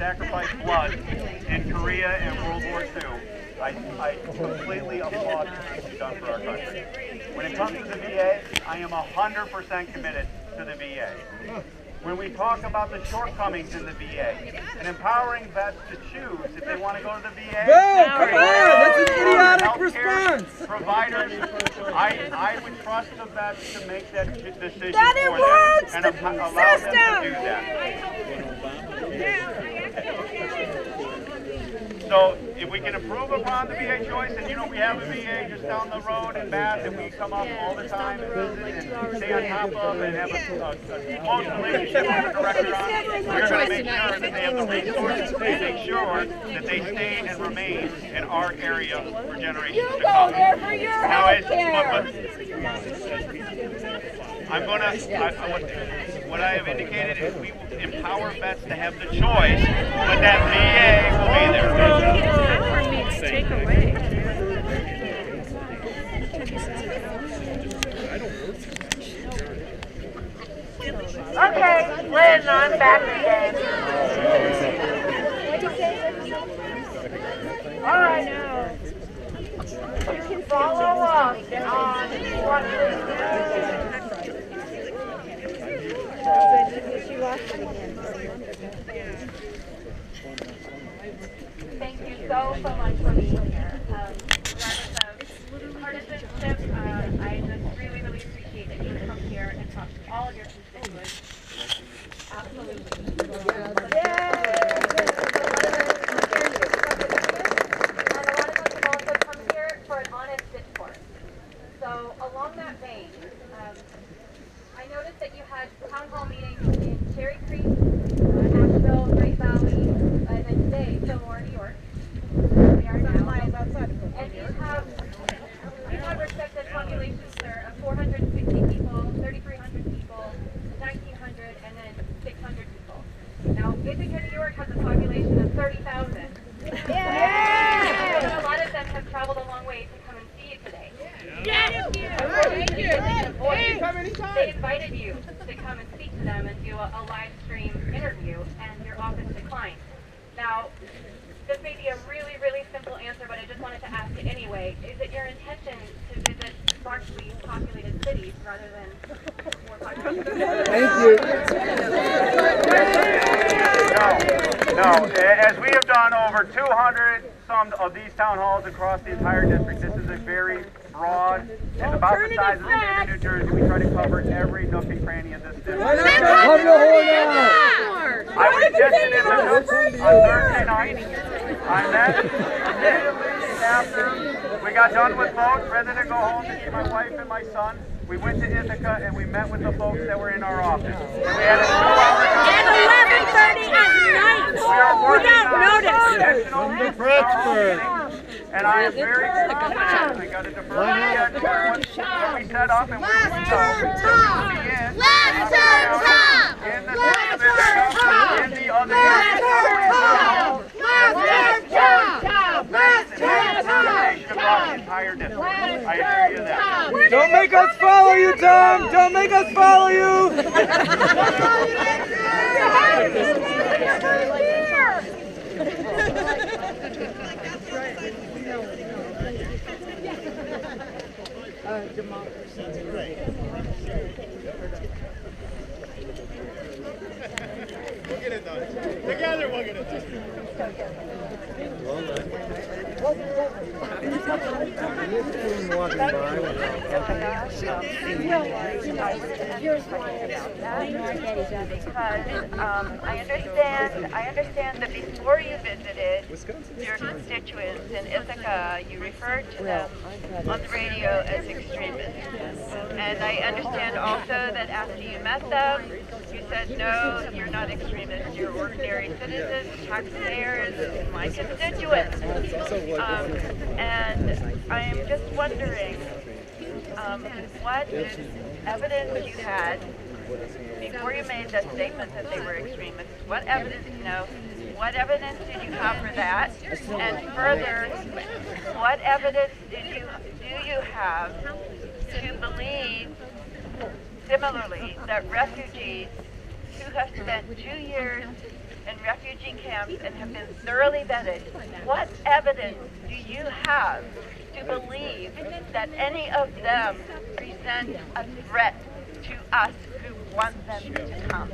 sacrificed blood in Korea and World War II, I completely applaud the things you've done for our country. When it comes to the VA, I am 100% committed to the VA. When we talk about the shortcomings in the VA and empowering vets to choose if they want to go to the VA, come on, that's an idiotic response. Providers, I would trust the vets to make that decision that for them and allow them to do that. So if we can improve upon the VA choice, and we have a VA just down the road in Bath that we come up all the time and visit and stay on top of and have a close relationship with the director on, we're going to make sure that they have the resources to make sure that they stay and remain in our area for generations to come. Now, what I have indicated is we will empower vets to have the choice, but that VA will be there. Take away. Okay, Lynn, I'm back again. All right. You can follow up on what Thank you so much for being here. Regardless of partisanship, I just really appreciate that you come here and talk to all of your constituents. Absolutely. And a lot of us have also come here for an honest discourse. So along that vein, I noticed that you had town hall meetings in Cherry Creek, Asheville, Great Valley, and then today, Fillmore, New York. We are now. And you have respected populations there of 460 people, 3,300 people, 1,900, and then 600 people. Now, Ithaca, New York has a population of 30,000. Yeah! And a lot of them have traveled a long way to come and see you today. Yes! They invited you to come and speak to them and do a live stream interview, and your office declined. Now, this may be a really, really simple answer, but I just wanted to ask it anyway. Is it your intention to visit sparsely populated cities rather than more populated cities? Thank you. No. As we have done over 200 some of these town halls across the entire district, this is a very broad, it's about the size of the state of New Jersey. We try to cover every nook and cranny of this district. I was just in Ithaca on Thursday night. I met immediately after we got done with folks, ready to go home to see my wife and my son. We went to Ithaca and we met with the folks that were in our office. And we had a 2-hour At 11:30 at night, without notice. And I am very confident. I got to defer what we set up and where we go. In the other across the entire district. I assure you that. Don't make us follow you, Tom! Don't make us follow you! We'll get it done. Together we'll get it done. I understand that before you visited your constituents in Ithaca, you referred to them on the radio as extremists. And I understand also that after you met them, you said, no, you're not extremists, you're ordinary citizens, taxpayers, my constituents. And I am just wondering what evidence you had before you made that statement that they were extremists. What evidence, what evidence did you have for that? And further, what evidence do you have to believe similarly that refugees who have spent 2 years in refugee exams and have been thoroughly vetted, what evidence do you have to believe that any of them present a threat to us who want them to come?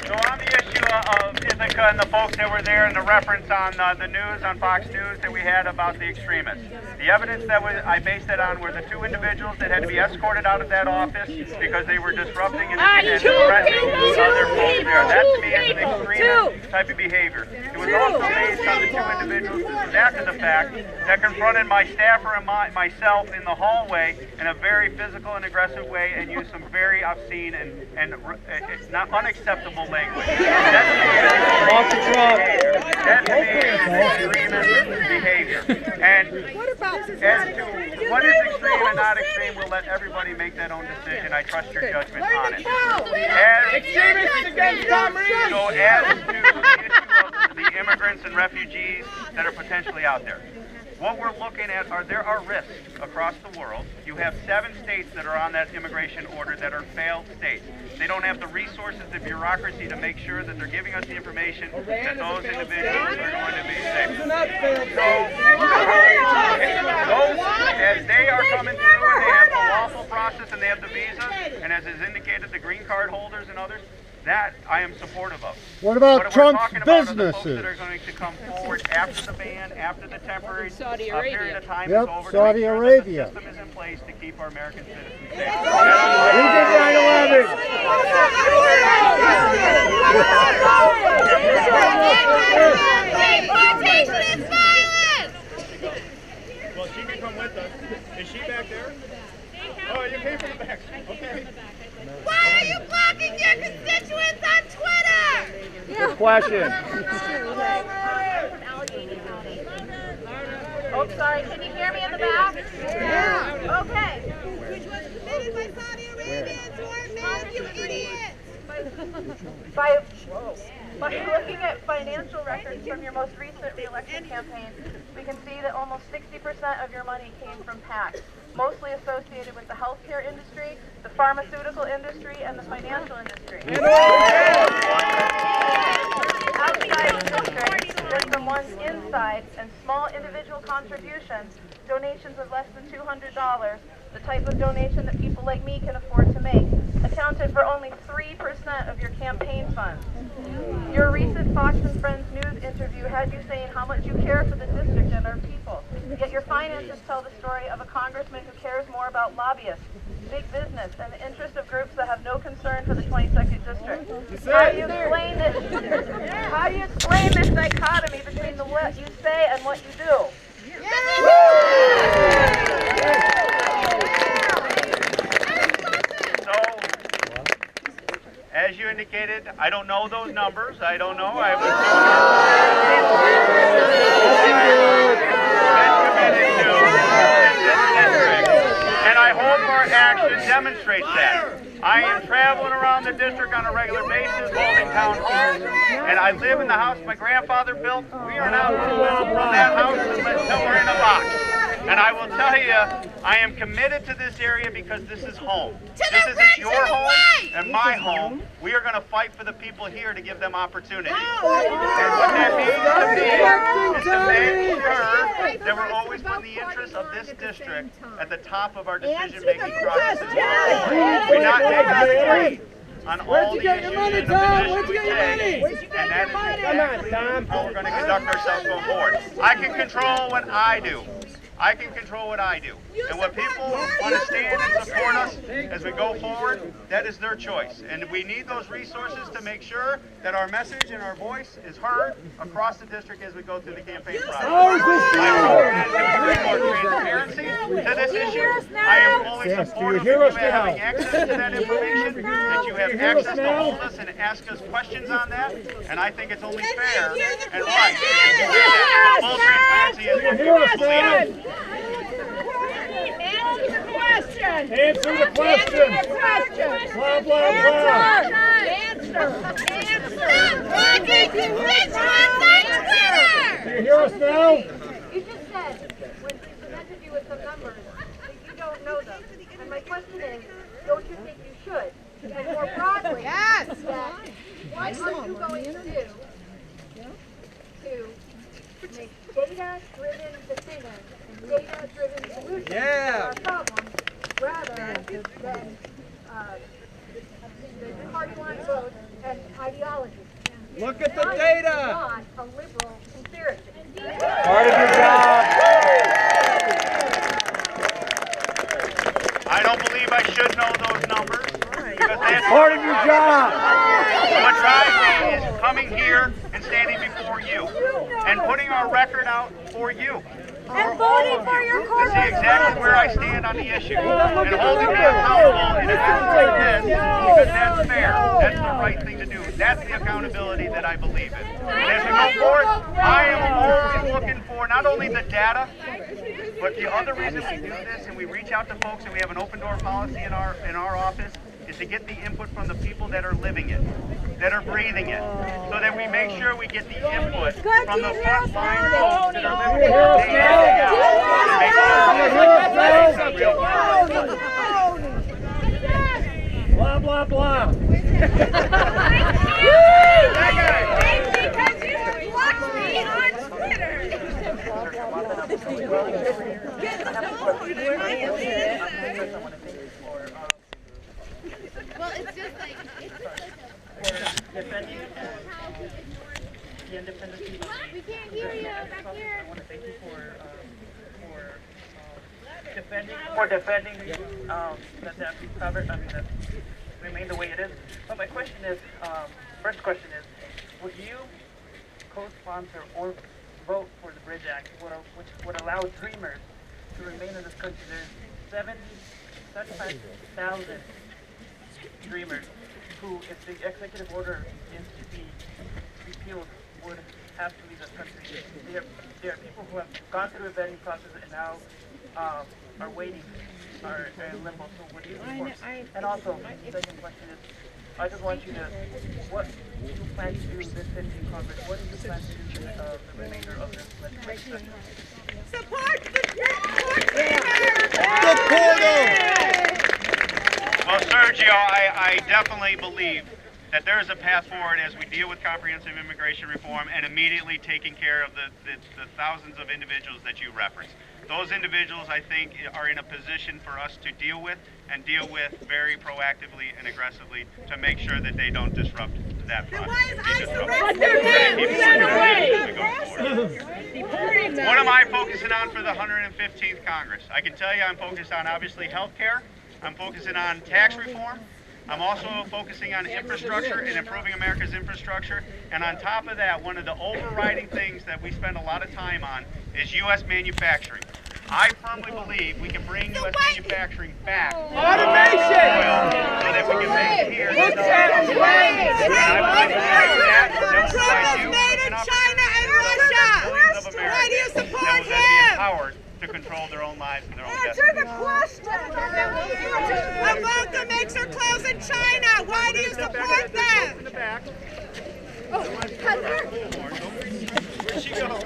So on the issue of Ithaca and the folks that were there and the reference on the news, on Fox News that we had about the extremists, the evidence that I based it on were the two individuals that had to be escorted out of that office because they were disrupting and threatening other folks there. That to me is an extremist type of behavior. It was also based on the two individuals, this was after the fact, that confronted my staffer and myself in the hallway in a very physical and aggressive way and used some very obscene and not unacceptable language. Off the truck. That to me is extremist behavior. And as to what is extreme and not extreme, we'll let everybody make that own decision. I trust your judgment on it. Extremists against Tom Reed. So as to the issue of the immigrants and refugees that are potentially out there, what we're looking at there are risks across the world. You have 7 states that are on that immigration order that are failed states. They don't have the resources, the bureaucracy to make sure that they're giving us the information that those individuals are going to be safe. As they are coming through and they have the lawful process and they have the visas, and as is indicated, the green card holders and others, that I am supportive of. What about Trump's businesses? Are the folks that are going to come forward after the ban, after the temporary period of time is over, Saudi to make sure Arabia. that the system is in place to keep our American citizens safe. We did 9/11. Well, she can come with us. Is she back there? Oh, you came from the back. Okay. Why are you blocking your constituents on Twitter? Good question. Oh, sorry, can you hear me in the back? Yeah. Okay. Which was committed by Saudi Arabians who are men, you idiots! By looking at financial records from your most recent re-election campaign, we can see that almost 60% of your money came from PACs, mostly associated with the healthcare industry, the pharmaceutical industry, and the financial industry. Outside the district, there's some ones inside, and small individual contributions, donations of less than $200, the type of donation that people like me can afford to make, accounted for only 3% of your campaign funds. Your recent Fox and Friends news interview had you saying how much you care for the district and our people, yet your finances tell the story of a congressman who cares more about lobbyists, big business, and the interest of groups that have no concern for the 22nd district. How do you explain this? How do you explain this dichotomy between what you say and what you do? As you indicated, I don't know those numbers. I don't know. I was committed to this district, and I hope our action demonstrates that. I am traveling around the district on a regular basis, holding town halls, and I live in the house my grandfather built. We are not moving from that house until we're in a box. And I will tell you, I am committed to this area because this is home. This isn't your home and my home. We are going to fight for the people here to give them opportunity. And what that means to me is to make sure that we're always putting the interests of this district at the top of our decision-making process. We may not agree on all the issues and the positions we take, and that is exactly how we're going to conduct ourselves going forward. I can control what I do. I can control what I do. And when people want to stand and support us as we go forward, that is their choice. And we need those resources to make sure that our message and our voice is heard across the district as we go through the campaign process. I hope that we bring more transparency to this issue. I am fully supportive of you having access to that information, that you have access to hold us and ask us questions on that. And I think it's only fair and right that you do that. Full transparency is what we believe in. Answer the question! Answer the question! Answer the question! Blah, blah, blah. Answer! Stop blocking constituents on Twitter! Do you hear us now? You just said, when we presented you with some numbers, that you don't know them. And my question is, don't you think you should? And more broadly, that What are you going to do to make data-driven decisions and data-driven solutions to our problems rather than the party line votes and ideology? Look at the Science data. is not a liberal conspiracy. Part of your job. I don't believe I should know those numbers because that's Part of your job. what drives me is coming here and standing before you and putting our record out for you. And voting for your To see exactly where I stand on the issue and holding me accountable in an effort like this because that's fair. That's the right thing to do. That's the accountability that I believe in. And as we go forward, I am always looking for not only the data, but the other reason we do this and we reach out to folks and we have an open door policy in our office is to get the input from the people that are living it, that are breathing it, so that we make sure we get the input from the front line folks that are living it day in and day out to make sure it's Blah, blah, blah. Because you blocked me on Twitter. Well, it's just like defending the independence. we can't hear you back here. I want to thank you for defending that we covered. I mean that remain the way it is. But my question is, first question is, would you co-sponsor or vote for the Bridge Act, which would allow dreamers to remain in this country? There's 75,000 dreamers who, if the executive order is to be repealed, would have to leave this country. There are people who have gone through a vetting process and now are waiting, are in limbo. So would you support? And also, second question is, I just want you to, what do you plan to do this sitting in Congress? What do you plan to do with the remainder of this legislation? Support the Well, Sergio, I definitely believe that there is a path forward as we deal with comprehensive immigration reform and immediately taking care of the thousands of individuals that you referenced. Those individuals, I think, are in a position for us to deal with very proactively and aggressively to make sure that they don't disrupt that process. What am I focusing on for the 115th Congress? I can tell you I'm focused on, obviously, health care. I'm focusing on tax reform. I'm also focusing on infrastructure and improving America's infrastructure. And on top of that, one of the overriding things that we spend a lot of time on is U.S. manufacturing. I firmly believe we can bring U.S. manufacturing back. Automation! So that we can make it here. And I believe that will provide you an opportunity of America Why do you that support will then be empowered to control their own lives and their own destiny. Answer the question. Ivanka makes her clothes in China. Why do you support them? In the back. Oh, Heather. Where'd she go?